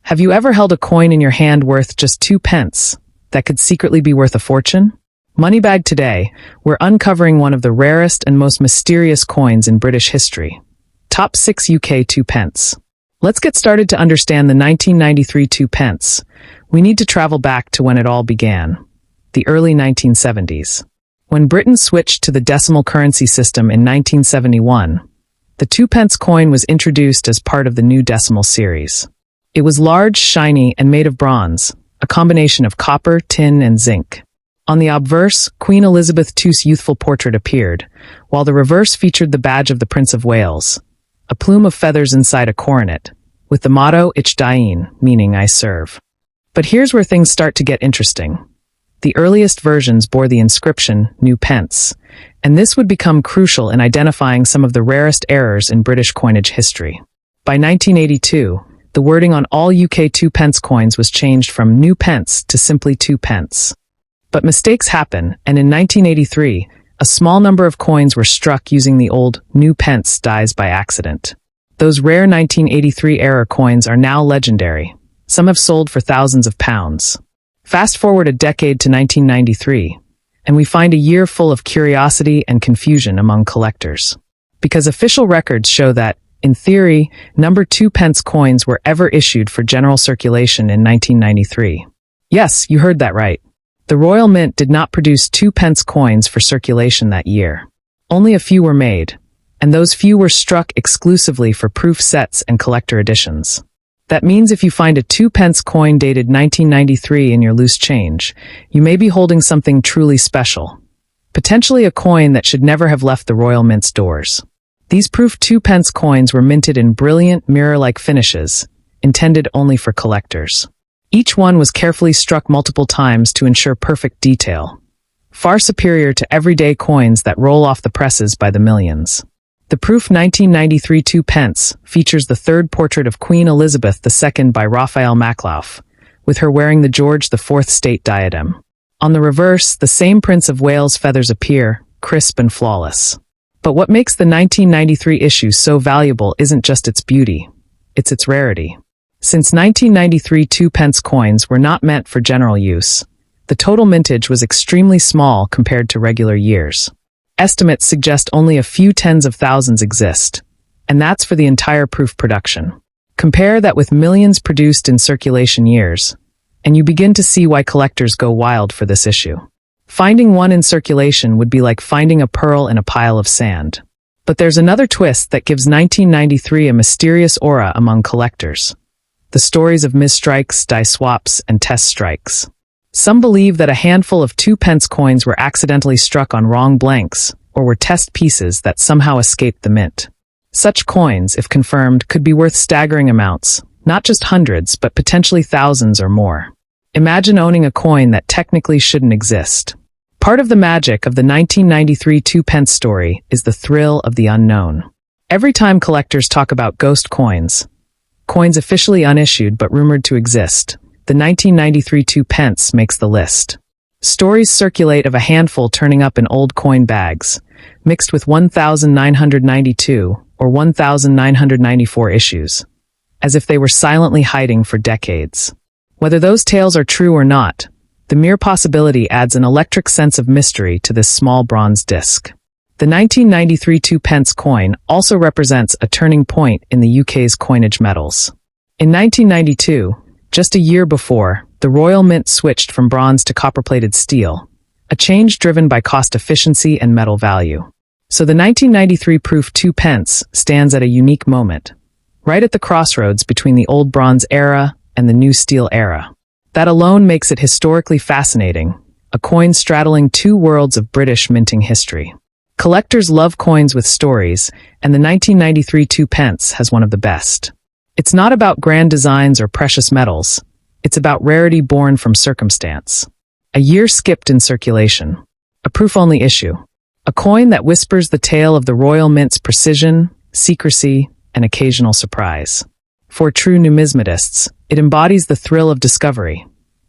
Have you ever held a coin in your hand worth just 2 pence that could secretly be worth a fortune? Moneybag today, we're uncovering one of the rarest and most mysterious coins in British history. Top 6 UK 2 pence. Let's get started to understand the 1993 2 pence. We need to travel back to when it all began, the early 1970s. When Britain switched to the decimal currency system in 1971, the 2 pence coin was introduced as part of the new decimal series. It was large, shiny, and made of bronze, a combination of copper, tin, and zinc. On the obverse, Queen Elizabeth II's youthful portrait appeared, while the reverse featured the badge of the Prince of Wales, a plume of feathers inside a coronet, with the motto Ich dien, meaning I serve. But here's where things start to get interesting. The earliest versions bore the inscription, New Pence, and this would become crucial in identifying some of the rarest errors in British coinage history. By 1982, the wording on all UK 2 pence coins was changed from New Pence to simply 2 pence. But mistakes happen, and in 1983, a small number of coins were struck using the old New Pence dies by accident. Those rare 1983 error coins are now legendary. Some have sold for thousands of pounds. Fast forward a decade to 1993, and we find a year full of curiosity and confusion among collectors. Because official records show that, in theory, number 2 pence coins were ever issued for general circulation in 1993. Yes, you heard that right. The Royal Mint did not produce 2 pence coins for circulation that year. Only a few were made, and those few were struck exclusively for proof sets and collector editions. That means if you find a 2 pence coin dated 1993 in your loose change, you may be holding something truly special. Potentially a coin that should never have left the Royal Mint's doors. These proof 2 pence coins were minted in brilliant, mirror-like finishes, intended only for collectors. Each one was carefully struck multiple times to ensure perfect detail, far superior to everyday coins that roll off the presses by the millions. The proof 1993 2 pence features the third portrait of Queen Elizabeth II by Raphael Maclauff, with her wearing the George IV state diadem. On the reverse, the same Prince of Wales feathers appear, crisp and flawless. But what makes the 1993 issue so valuable isn't just its beauty, it's its rarity. Since 1993 2 pence coins were not meant for general use, the total mintage was extremely small compared to regular years. Estimates suggest only a few tens of thousands exist, and that's for the entire proof production. Compare that with millions produced in circulation years, and you begin to see why collectors go wild for this issue. Finding one in circulation would be like finding a pearl in a pile of sand. But there's another twist that gives 1993 a mysterious aura among collectors. The stories of misstrikes, die swaps, and test strikes. Some believe that a handful of 2 pence coins were accidentally struck on wrong blanks, or were test pieces that somehow escaped the mint. Such coins, if confirmed, could be worth staggering amounts, not just hundreds, but potentially thousands or more. Imagine owning a coin that technically shouldn't exist. Part of the magic of the 1993 2 pence story is the thrill of the unknown. Every time collectors talk about ghost coins, coins officially unissued but rumored to exist, the 1993 2 pence makes the list. Stories circulate of a handful turning up in old coin bags, mixed with 1,992 or 1,994 issues, as if they were silently hiding for decades. Whether those tales are true or not, the mere possibility adds an electric sense of mystery to this small bronze disc. The 1993 2 pence coin also represents a turning point in the UK's coinage metals. In 1992, just a year before, the Royal Mint switched from bronze to copper-plated steel, a change driven by cost efficiency and metal value. So the 1993 proof 2 pence stands at a unique moment, right at the crossroads between the old bronze era and the new steel era. That alone makes it historically fascinating, a coin straddling two worlds of British minting history. Collectors love coins with stories, and the 1993 2 pence has one of the best. It's not about grand designs or precious metals. It's about rarity born from circumstance. A year skipped in circulation. A proof-only issue. A coin that whispers the tale of the Royal Mint's precision, secrecy, and occasional surprise. For true numismatists, it embodies the thrill of discovery,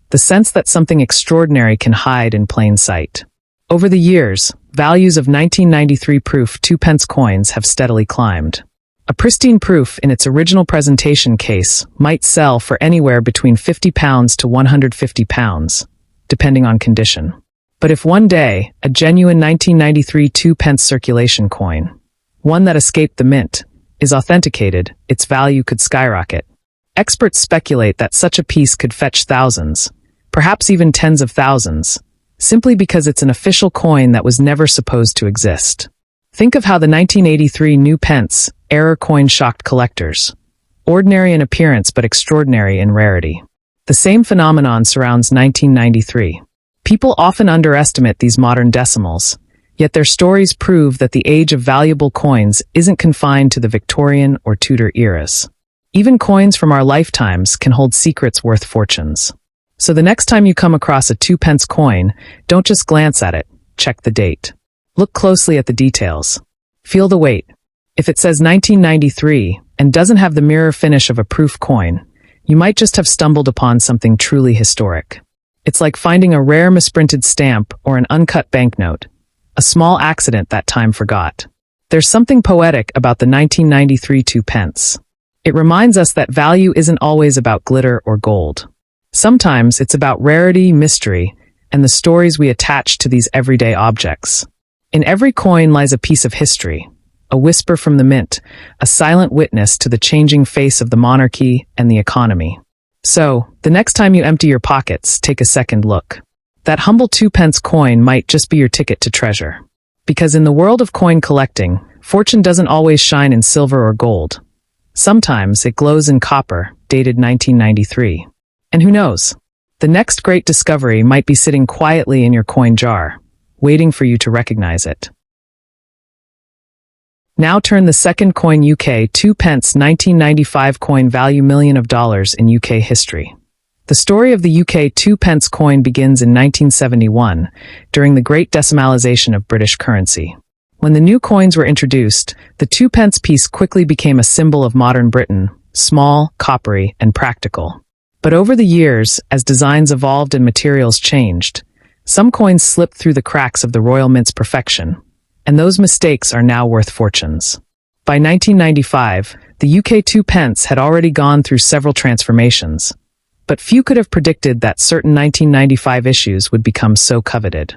the sense that something extraordinary can hide in plain sight. Over the years, values of 1993 proof 2 pence coins have steadily climbed. A pristine proof in its original presentation case might sell for anywhere between £50 to £150, depending on condition. But if one day, a genuine 1993 2p circulation coin, one that escaped the mint, is authenticated, its value could skyrocket. Experts speculate that such a piece could fetch thousands, perhaps even tens of thousands, simply because it's an official coin that was never supposed to exist. Think of how the 1983 new Pence error coin shocked collectors. Ordinary in appearance but extraordinary in rarity. The same phenomenon surrounds 1993. People often underestimate these modern decimals, yet their stories prove that the age of valuable coins isn't confined to the Victorian or Tudor eras. Even coins from our lifetimes can hold secrets worth fortunes. So the next time you come across a 2p coin, don't just glance at it, check the date. Look closely at the details. Feel the weight. If it says 1993 and doesn't have the mirror finish of a proof coin, you might just have stumbled upon something truly historic. It's like finding a rare misprinted stamp or an uncut banknote, a small accident that time forgot. There's something poetic about the 1993 2p. It reminds us that value isn't always about glitter or gold. Sometimes it's about rarity, mystery, and the stories we attach to these everyday objects. In every coin lies a piece of history, a whisper from the mint, a silent witness to the changing face of the monarchy and the economy. So, the next time you empty your pockets, take a second look. That humble 2p coin might just be your ticket to treasure. Because in the world of coin collecting, fortune doesn't always shine in silver or gold. Sometimes it glows in copper, dated 1993. And who knows? The next great discovery might be sitting quietly in your coin jar, waiting for you to recognize it. Now turn the second coin UK 2p 1995 coin value $1 million in UK history. The story of the UK 2p coin begins in 1971, during the Great Decimalisation of British currency. When the new coins were introduced, the 2p piece quickly became a symbol of modern Britain, small, coppery, and practical. But over the years, as designs evolved and materials changed, some coins slipped through the cracks of the Royal Mint's perfection, and those mistakes are now worth fortunes. By 1995, the UK 2p had already gone through several transformations, but few could have predicted that certain 1995 issues would become so coveted.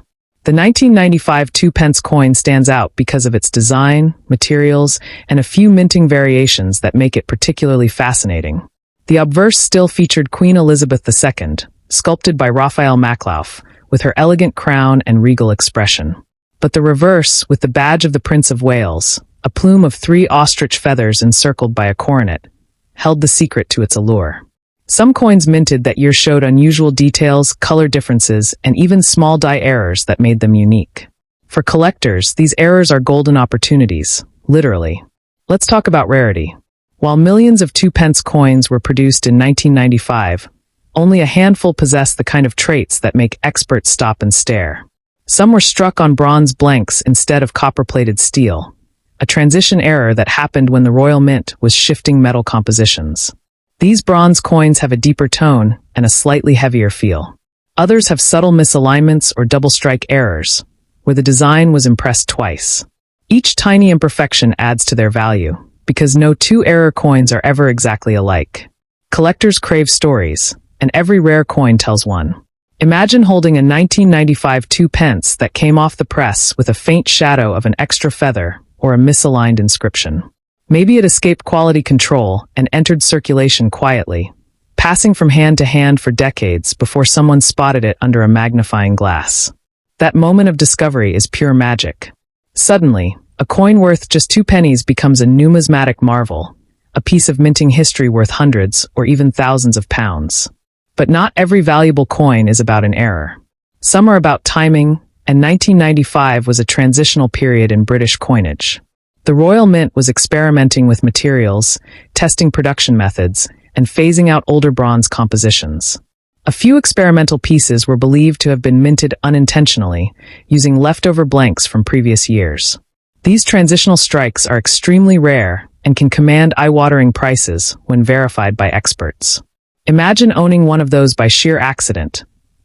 The 1995 2p coin stands out because of its design, materials, and a few minting variations that make it particularly fascinating. The obverse still featured Queen Elizabeth II, sculpted by Raphael Maklauf, with her elegant crown and regal expression. But the reverse, with the badge of the Prince of Wales, a plume of 3 ostrich feathers encircled by a coronet, held the secret to its allure. Some coins minted that year showed unusual details, color differences, and even small die errors that made them unique. For collectors, these errors are golden opportunities, literally. Let's talk about rarity. While millions of 2p coins were produced in 1995, only a handful possessed the kind of traits that make experts stop and stare. Some were struck on bronze blanks instead of copper-plated steel, a transition error that happened when the Royal Mint was shifting metal compositions. These bronze coins have a deeper tone and a slightly heavier feel. Others have subtle misalignments or double-strike errors, where the design was impressed twice. Each tiny imperfection adds to their value, because no 2 error coins are ever exactly alike. Collectors crave stories, and every rare coin tells one. Imagine holding a 1995 2p that came off the press with a faint shadow of an extra feather or a misaligned inscription. Maybe it escaped quality control and entered circulation quietly, passing from hand to hand for decades before someone spotted it under a magnifying glass. That moment of discovery is pure magic. Suddenly, a coin worth just 2 pennies becomes a numismatic marvel, a piece of minting history worth hundreds or even thousands of pounds. But not every valuable coin is about an error. Some are about timing, and 1995 was a transitional period in British coinage. The Royal Mint was experimenting with materials, testing production methods, and phasing out older bronze compositions. A few experimental pieces were believed to have been minted unintentionally, using leftover blanks from previous years. These transitional strikes are extremely rare and can command eye-watering prices when verified by experts. Imagine owning one of those by sheer accident,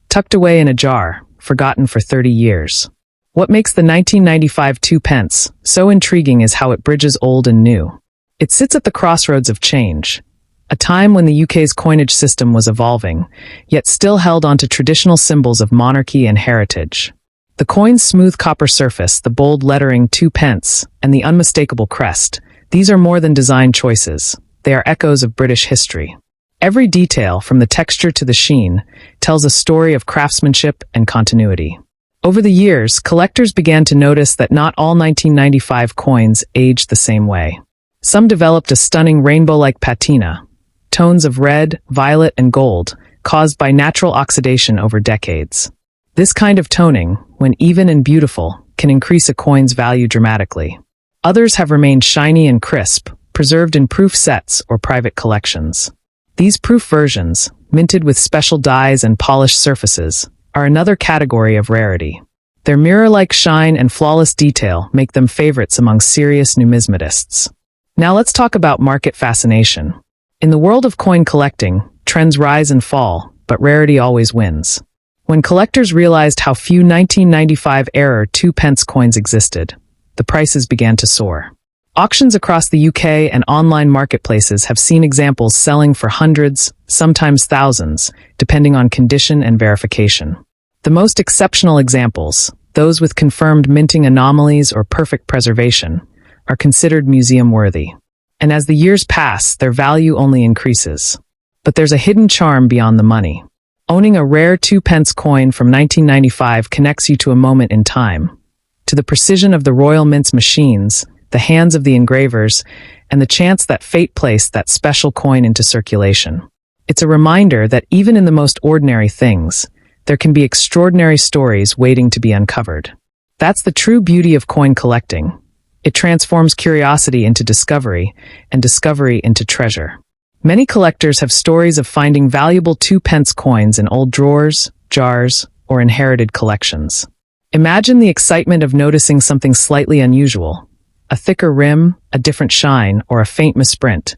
tucked away in a jar, forgotten for 30 years. What makes the 1995 2p so intriguing is how it bridges old and new. It sits at the crossroads of change, a time when the UK's coinage system was evolving, yet still held onto traditional symbols of monarchy and heritage. The coin's smooth copper surface, the bold lettering 2 pence, and the unmistakable crest, these are more than design choices. They are echoes of British history. Every detail, from the texture to the sheen, tells a story of craftsmanship and continuity. Over the years, collectors began to notice that not all 1995 coins aged the same way. Some developed a stunning rainbow-like patina, tones of red, violet, and gold, caused by natural oxidation over decades. This kind of toning, when even and beautiful, can increase a coin's value dramatically. Others have remained shiny and crisp, preserved in proof sets or private collections. These proof versions, minted with special dyes and polished surfaces, are another category of rarity. Their mirror-like shine and flawless detail make them favorites among serious numismatists. Now let's talk about market fascination. In the world of coin collecting, trends rise and fall, but rarity always wins. When collectors realized how few 1995-era 2 pence coins existed, the prices began to soar. Auctions across the UK and online marketplaces have seen examples selling for hundreds, sometimes thousands, depending on condition and verification. The most exceptional examples, those with confirmed minting anomalies or perfect preservation, are considered museum-worthy. And as the years pass, their value only increases. But there's a hidden charm beyond the money. Owning a rare 2 pence coin from 1995 connects you to a moment in time, to the precision of the Royal Mint's machines, the hands of the engravers, and the chance that fate placed that special coin into circulation. It's a reminder that even in the most ordinary things, there can be extraordinary stories waiting to be uncovered. That's the true beauty of coin collecting. It transforms curiosity into discovery, and discovery into treasure. Many collectors have stories of finding valuable 2 pence coins in old drawers, jars, or inherited collections. Imagine the excitement of noticing something slightly unusual, a thicker rim, a different shine, or a faint misprint,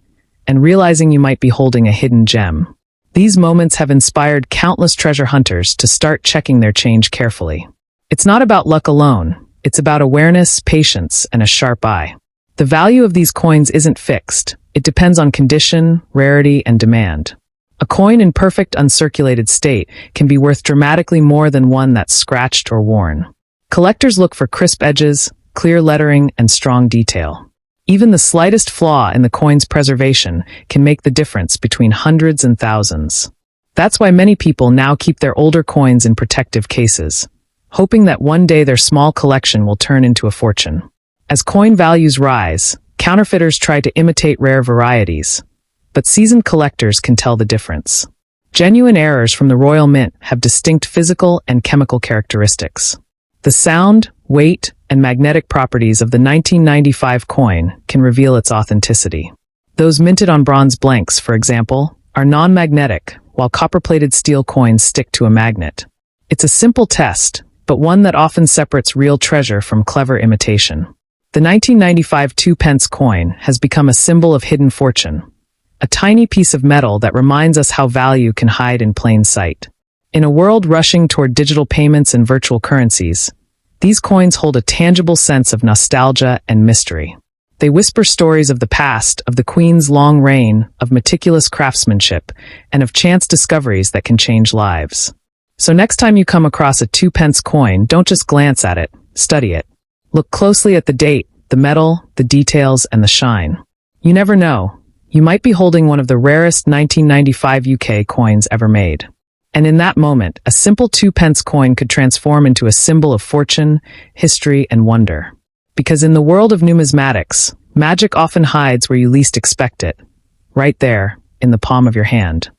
and realizing you might be holding a hidden gem. These moments have inspired countless treasure hunters to start checking their change carefully. It's not about luck alone. It's about awareness, patience, and a sharp eye. The value of these coins isn't fixed. It depends on condition, rarity, and demand. A coin in perfect uncirculated state can be worth dramatically more than one that's scratched or worn. Collectors look for crisp edges, clear lettering, and strong detail. Even the slightest flaw in the coin's preservation can make the difference between hundreds and thousands. That's why many people now keep their older coins in protective cases, hoping that one day their small collection will turn into a fortune. As coin values rise, counterfeiters try to imitate rare varieties, but seasoned collectors can tell the difference. Genuine errors from the Royal Mint have distinct physical and chemical characteristics. The sound, weight, and magnetic properties of the 1995 coin can reveal its authenticity. Those minted on bronze blanks, for example, are non-magnetic, while copper-plated steel coins stick to a magnet. It's a simple test, but one that often separates real treasure from clever imitation. The 1995 2 pence coin has become a symbol of hidden fortune, a tiny piece of metal that reminds us how value can hide in plain sight. In a world rushing toward digital payments and virtual currencies, these coins hold a tangible sense of nostalgia and mystery. They whisper stories of the past, of the Queen's long reign, of meticulous craftsmanship, and of chance discoveries that can change lives. So next time you come across a 2 pence coin, don't just glance at it, study it. Look closely at the date, the metal, the details, and the shine. You never know. You might be holding one of the rarest 1995 UK coins ever made. And in that moment, a simple 2 pence coin could transform into a symbol of fortune, history, and wonder. Because in the world of numismatics, magic often hides where you least expect it, right there, in the palm of your hand.